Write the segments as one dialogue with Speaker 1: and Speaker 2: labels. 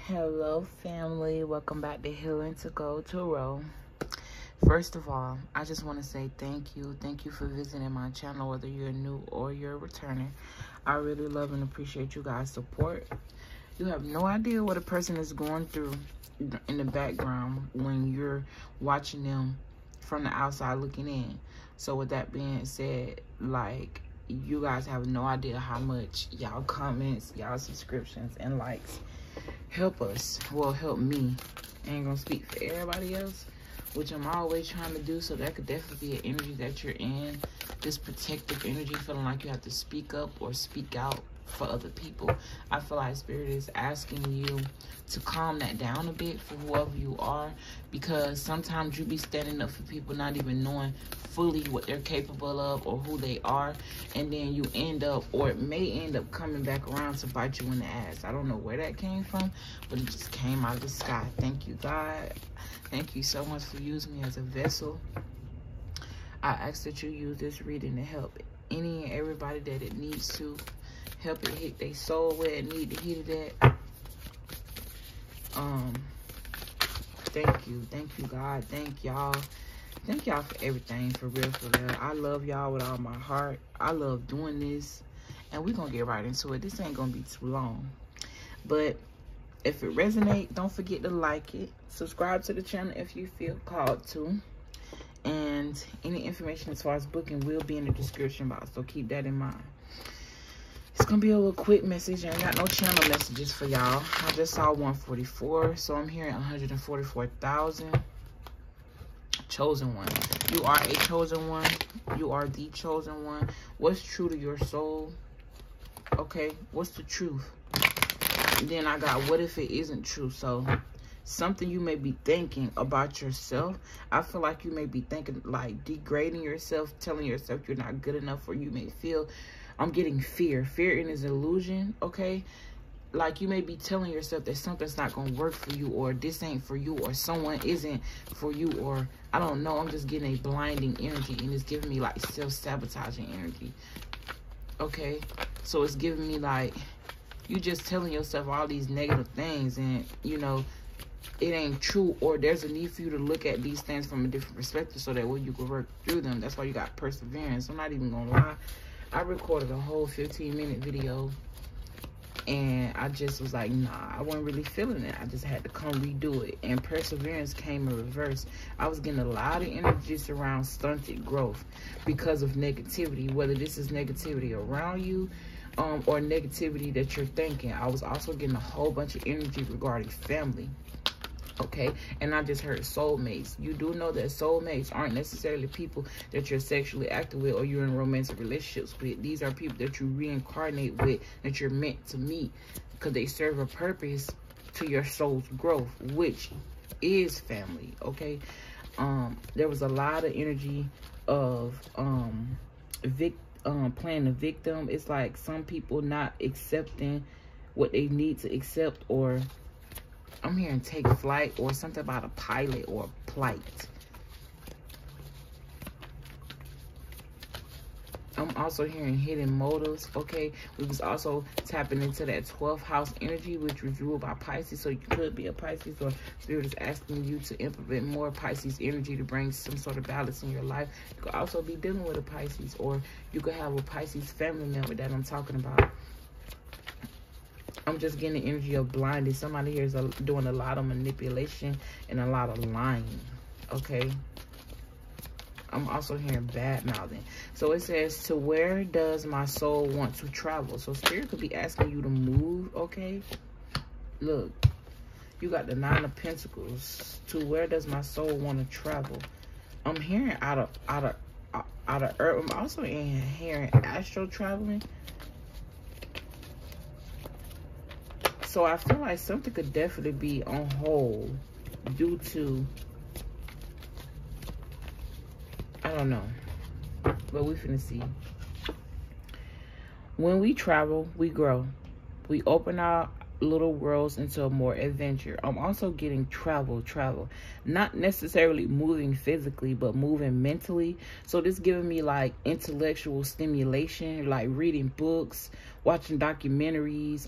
Speaker 1: Hello family, welcome back to Healingtogoldtarot. First of all, I just want to say thank you for visiting my channel, whether you're new or you're a returner. I really love and appreciate you guys' support. You have no idea what a person is going through in the background when you're watching them from the outside looking in. So with that being said, like, you guys have no idea how much y'all comments, y'all subscriptions and likes help us, well, help me. I ain't gonna speak for everybody else, which I'm always trying to do. So that could definitely be an energy that you're in, this protective energy, feeling like you have to speak up or speak out for other people. I feel like Spirit is asking you to calm that down a bit for whoever you are, because sometimes you be standing up for people not even knowing fully what they're capable of or who they are, and then you end up, or it may end up coming back around to bite you in the ass. I don't know where that came from, but it just came out of the sky. Thank you, God. Thank you so much for using me as a vessel. I ask that you use this reading to help any and everybody that it needs to. Help it hit their soul where it need to hit it at. Thank you, God. Thank y'all for everything, for real, for real. I love y'all with all my heart. I love doing this, and we're gonna get right into it. This ain't gonna be too long, but if it resonates, don't forget to like it, subscribe to the channel if you feel called to, and any information as far as booking will be in the description box, so keep that in mind. It's gonna be a little quick message. I ain't got no channel messages for y'all. I just saw 144, so I'm hearing 144,000. Chosen one. You are a chosen one. You are the chosen one. What's true to your soul? Okay, what's the truth? And then I got, what if it isn't true? So something you may be thinking about yourself. I feel like you may be thinking, like, degrading yourself, telling yourself you're not good enough, or you may feel, I'm getting fear. Fear is an illusion, okay? Like, you may be telling yourself that something's not going to work for you, or this ain't for you, or someone isn't for you, or I don't know. I'm just getting a blinding energy, and it's giving me, like, self-sabotaging energy, okay? So it's giving me, like, you just telling yourself all these negative things, and, you know, it ain't true, or there's a need for you to look at these things from a different perspective so that way you can work through them. That's why you got perseverance. I'm not even going to lie. I recorded a whole 15-minute video, and I just was like, nah, I wasn't really feeling it. I just had to come redo it. And perseverance came in reverse. I was getting a lot of energies around stunted growth because of negativity, whether this is negativity around you or negativity that you're thinking. I was also getting a whole bunch of energy regarding family. Okay, and I just heard soulmates. You do know that soulmates aren't necessarily people that you're sexually active with or you're in romantic relationships with. These are people that you reincarnate with, that you're meant to meet, because they serve a purpose to your soul's growth, which is family. Okay, there was a lot of energy of playing the victim. It's like some people not accepting what they need to accept, or I'm hearing take flight, or something about a pilot or a plight. I'm also hearing hidden motives, okay? We was also tapping into that 12th house energy, which was ruled by Pisces. So you could be a Pisces, or Spirit is asking you to implement more Pisces energy to bring some sort of balance in your life. You could also be dealing with a Pisces, or you could have a Pisces family member that I'm talking about. I'm just getting the energy of blinding. Somebody here is doing a lot of manipulation and a lot of lying, okay? I'm also hearing bad mouthing. So it says, to where does my soul want to travel? So Spirit could be asking you to move, okay? Look, you got the 9 of Pentacles. To where does my soul want to travel? I'm hearing out of Earth. I'm also hearing astral traveling. So I feel like something could definitely be on hold due to, I don't know, but we finna see. When we travel, we grow. We open our little worlds into a more adventure. I'm also getting travel. Not necessarily moving physically, but moving mentally. So this giving me like intellectual stimulation, like reading books, watching documentaries,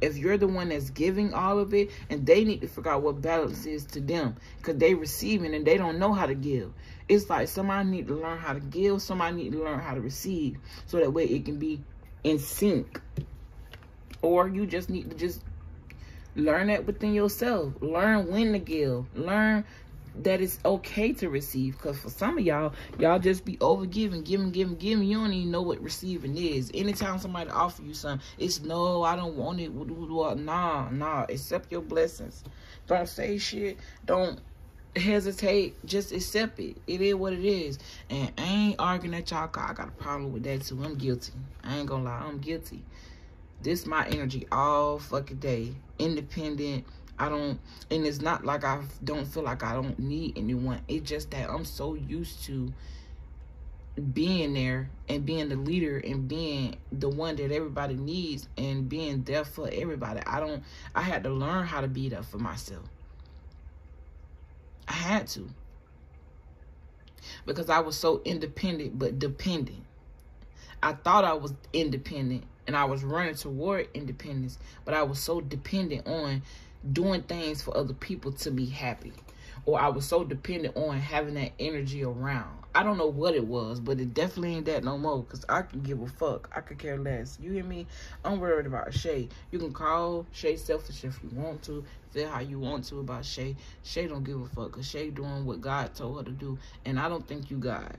Speaker 1: if you're the one that's giving all of it, and they need to figure out what balance is to them, because they receiving and they don't know how to give. It's like somebody need to learn how to give, somebody need to learn how to receive, so that way it can be in sync. Or you just need to just learn that within yourself. Learn when to give. Learn that it's okay to receive. Because for some of y'all just be over giving. You don't even know what receiving is. Anytime somebody offer you something, it's no, I don't want it. Nah. Accept your blessings. Don't say shit. Don't hesitate. Just accept it. It is what it is. And I ain't arguing at y'all. I got a problem with that too. I'm guilty. I ain't gonna lie. I'm guilty. This my energy all fucking day. Independent. And it's not like I don't feel like I don't need anyone. It's just that I'm so used to being there and being the leader and being the one that everybody needs and being there for everybody. I had to learn how to be there for myself. I had to. Because I was so independent but dependent. I thought I was independent and I was running toward independence, but I was so dependent on doing things for other people to be happy. Or I was so dependent on having that energy around. I don't know what it was, but it definitely ain't that no more, because I can give a fuck. I could care less. You hear me? I'm worried about Shay. You can call Shay selfish if you want to, feel how you want to about Shay. Shay don't give a fuck, because Shay doing what God told her to do, and I don't think you God.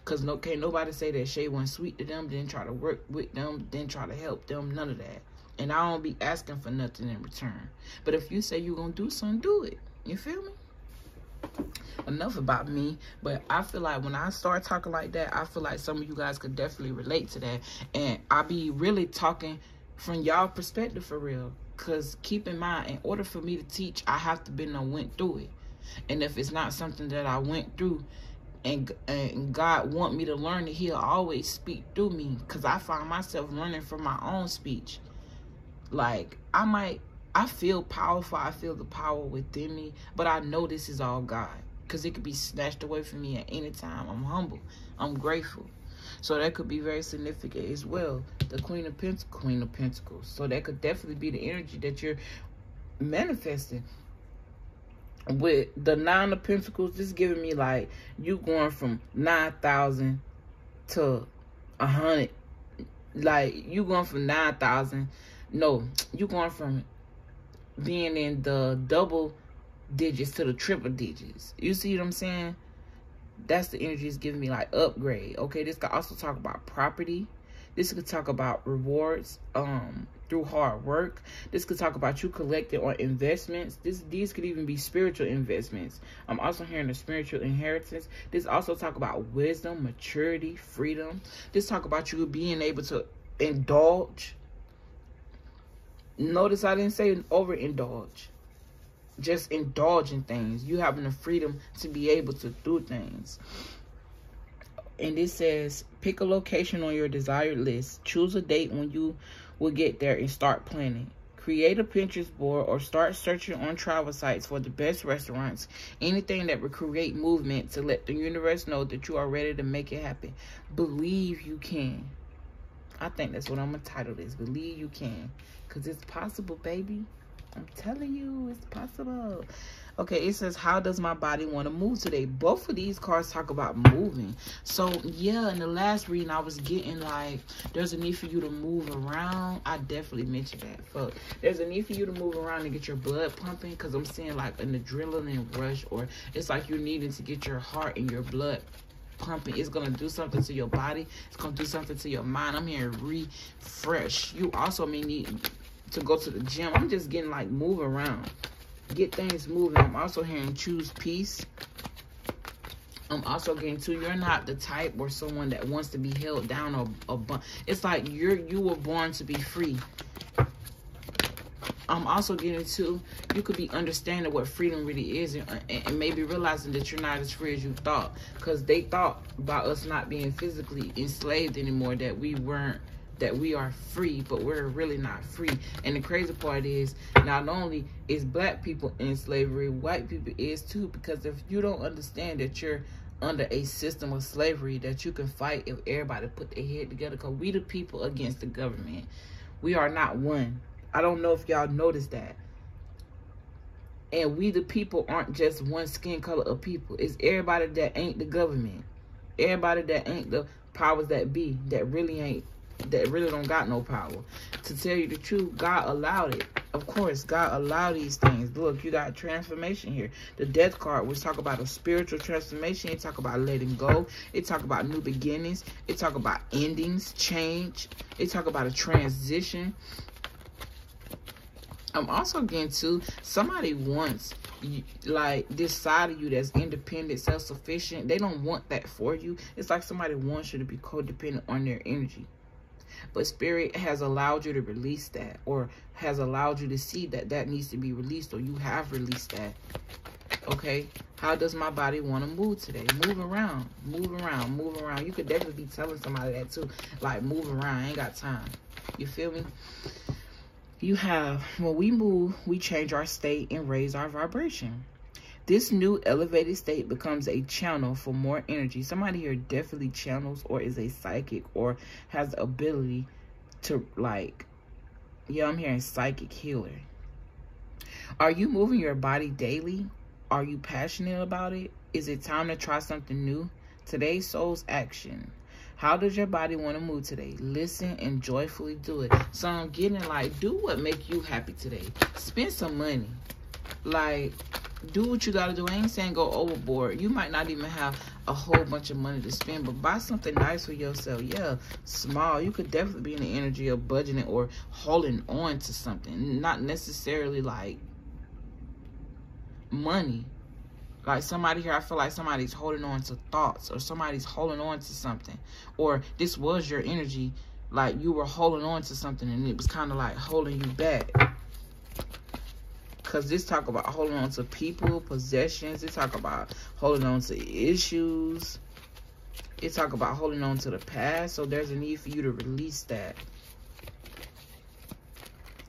Speaker 1: Because can't nobody say that Shay wasn't sweet to them, then try to work with them, then try to help them, none of that. And I don't be asking for nothing in return. But if you say you're going to do something, do it. You feel me? Enough about me. But I feel like when I start talking like that, I feel like some of you guys could definitely relate to that. And I be really talking from y'all perspective for real. Because keep in mind, in order for me to teach, I have to been and went through it. And if it's not something that I went through, and God want me to learn it, he'll always speak through me. Because I find myself learning from my own speech. Like, I feel powerful. I feel the power within me. But I know this is all God. Because it could be snatched away from me at any time. I'm humble. I'm grateful. So that could be very significant as well. The Queen of Pentacles. So that could definitely be the energy that you're manifesting. With the 9 of Pentacles, this is giving me like you going from 9,000 to 100. Like you going from 9,000. No, you going from being in the double digits to the triple digits. You see what I'm saying? That's the energy it's giving me, like upgrade. Okay, this could also talk about property. This could talk about rewards through hard work. This could talk about you collecting on investments. These could even be spiritual investments. I'm also hearing the spiritual inheritance. This also talk about wisdom, maturity, freedom. This talk about you being able to indulge. Notice I didn't say overindulge. Just indulging things. You having the freedom to be able to do things. And it says, pick a location on your desired list. Choose a date when you will get there and start planning. Create a Pinterest board or start searching on travel sites for the best restaurants. Anything that will create movement to let the universe know that you are ready to make it happen. Believe you can. I think that's what I'm going to title this. Believe you can. Because it's possible, baby. I'm telling you, it's possible. Okay, it says, how does my body want to move today? Both of these cards talk about moving. So, yeah, in the last reading, I was getting like, there's a need for you to move around. I definitely mentioned that. But there's a need for you to move around and get your blood pumping. Because I'm seeing like an adrenaline rush. Or it's like you're needing to get your heart and your blood pumping. It's going to do something to your body. It's going to do something to your mind. I'm hearing refresh. You also may need to go to the gym. I'm just getting like move around. Get things moving. I'm also hearing choose peace. I'm also getting to you're not the type or someone that wants to be held down or it's like you were born to be free. I'm also getting to you could be understanding what freedom really is and maybe realizing that you're not as free as you thought, because they thought about us not being physically enslaved anymore, that we are free, but we're really not free. And the crazy part is, not only is black people in slavery, white people is too, because if you don't understand that you're under a system of slavery, that you can fight if everybody put their head together, because we the people against the government. We are not one. I don't know if y'all noticed that. And we the people aren't just one skin color of people. It's everybody that ain't the government. Everybody that ain't the powers that be, that really don't got no power. To tell you the truth, God allowed it. Of course, God allowed these things. Look, you got transformation here. The death card, which talk about a spiritual transformation. It talk about letting go. It talk about new beginnings. It talk about endings, change. It talk about a transition. I'm also getting to somebody wants, like, this side of you that's independent, self-sufficient. They don't want that for you. It's like somebody wants you to be codependent on their energy. But Spirit has allowed you to release that, or has allowed you to see that that needs to be released, or you have released that. Okay? How does my body want to move today? Move around. Move around. Move around. You could definitely be telling somebody that too. Like, move around. I ain't got time. You feel me? You have, when we move, we change our state and raise our vibration. This new elevated state becomes a channel for more energy. Somebody here definitely channels or is a psychic or has the ability to, like, yeah, I'm hearing psychic healer. Are you moving your body daily? Are you passionate about it? Is it time to try something new? Today's soul's action. How does your body want to move today? Listen and joyfully do it. So I'm getting, like, do what make you happy today. Spend some money. Like, do what you got to do. I ain't saying go overboard. You might not even have a whole bunch of money to spend, but buy something nice for yourself. Yeah, small. You could definitely be in the energy of budgeting or holding on to something. Not necessarily, like, money. Like, somebody here, I feel like somebody's holding on to thoughts, or somebody's holding on to something, or this was your energy, like you were holding on to something and it was kind of like holding you back. Because this talk about holding on to people, possessions. It talk about holding on to issues. It talk about holding on to the past. So there's a need for you to release that.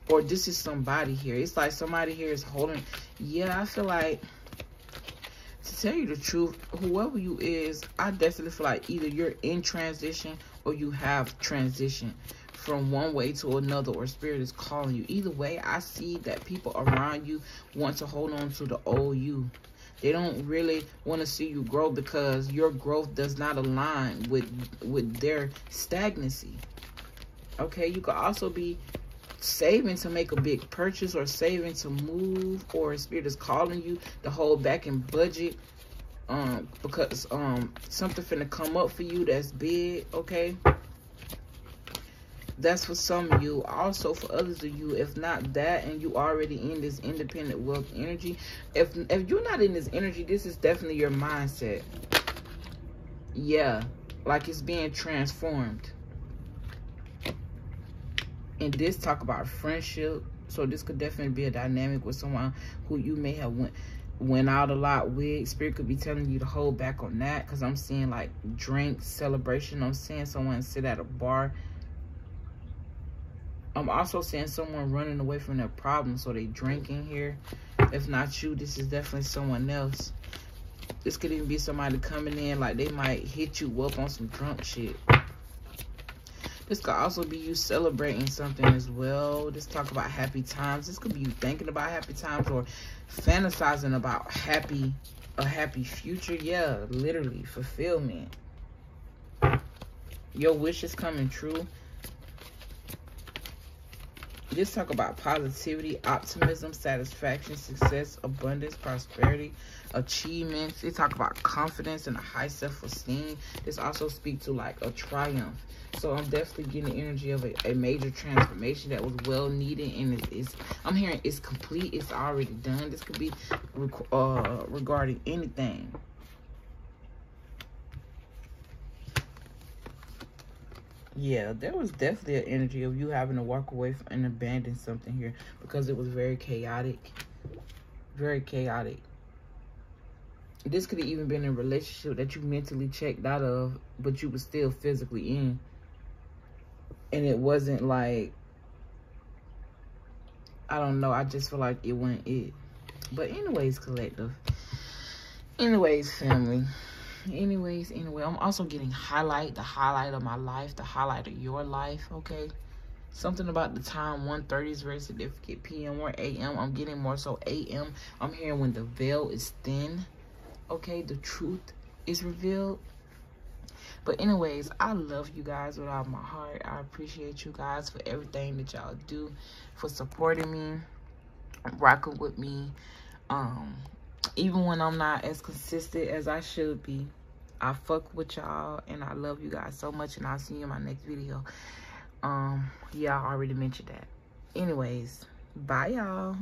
Speaker 1: Or this is somebody here. It's like somebody here is holding. Yeah, I feel like, to tell you the truth, whoever you is, I definitely feel like either you're in transition or you have transition from one way to another, or Spirit is calling you. Either way, I see that people around you want to hold on to the old you. They don't really want to see you grow because your growth does not align with their stagnancy. Okay, you could also be saving to make a big purchase, or saving to move, or Spirit is calling you to hold back and budget because something finna come up for you that's big. Okay, that's for some of you. Also for others of you, if not that, and you already in this independent wealth energy, if you're not in this energy, this is definitely your mindset. Yeah, like it's being transformed. And this talk about friendship. So this could definitely be a dynamic with someone who you may have went out a lot with. Spirit could be telling you to hold back on that, because I'm seeing like drink, celebration. I'm seeing someone sit at a bar. I'm also seeing someone running away from their problems, so they drinking here. If not you, this is definitely someone else. This could even be somebody coming in, like they might hit you up on some drunk shit. This could also be you celebrating something as well. This talk about happy times. This could be you thinking about happy times or fantasizing about a happy future. Yeah, literally fulfillment. Your wish is coming true. This talk about positivity, optimism, satisfaction, success, abundance, prosperity, achievements. It talk about confidence and a high self-esteem. This also speaks to like a triumph. So I'm definitely getting the energy of a major transformation that was well needed, and I'm hearing it's complete. It's already done. This could be regarding anything. Yeah, there was definitely an energy of you having to walk away from and abandon something here, because it was very chaotic. Very chaotic. This could have even been a relationship that you mentally checked out of, but you were still physically in. And it wasn't like, I don't know, I just feel like it wasn't it. But anyways, collective. Anyways, family. Anyway, I'm also getting the highlight of my life, the highlight of your life, okay? Something about the time 1:30 is very significant. PM or AM. I'm getting more so AM. I'm hearing when the veil is thin. Okay, the truth is revealed. But anyways, I love you guys with all my heart. I appreciate you guys for everything that y'all do, for supporting me, rocking with me. Even when I'm not as consistent as I should be, I fuck with y'all, and I love you guys so much, and I'll see you in my next video. Yeah, I already mentioned that. Anyways, bye y'all.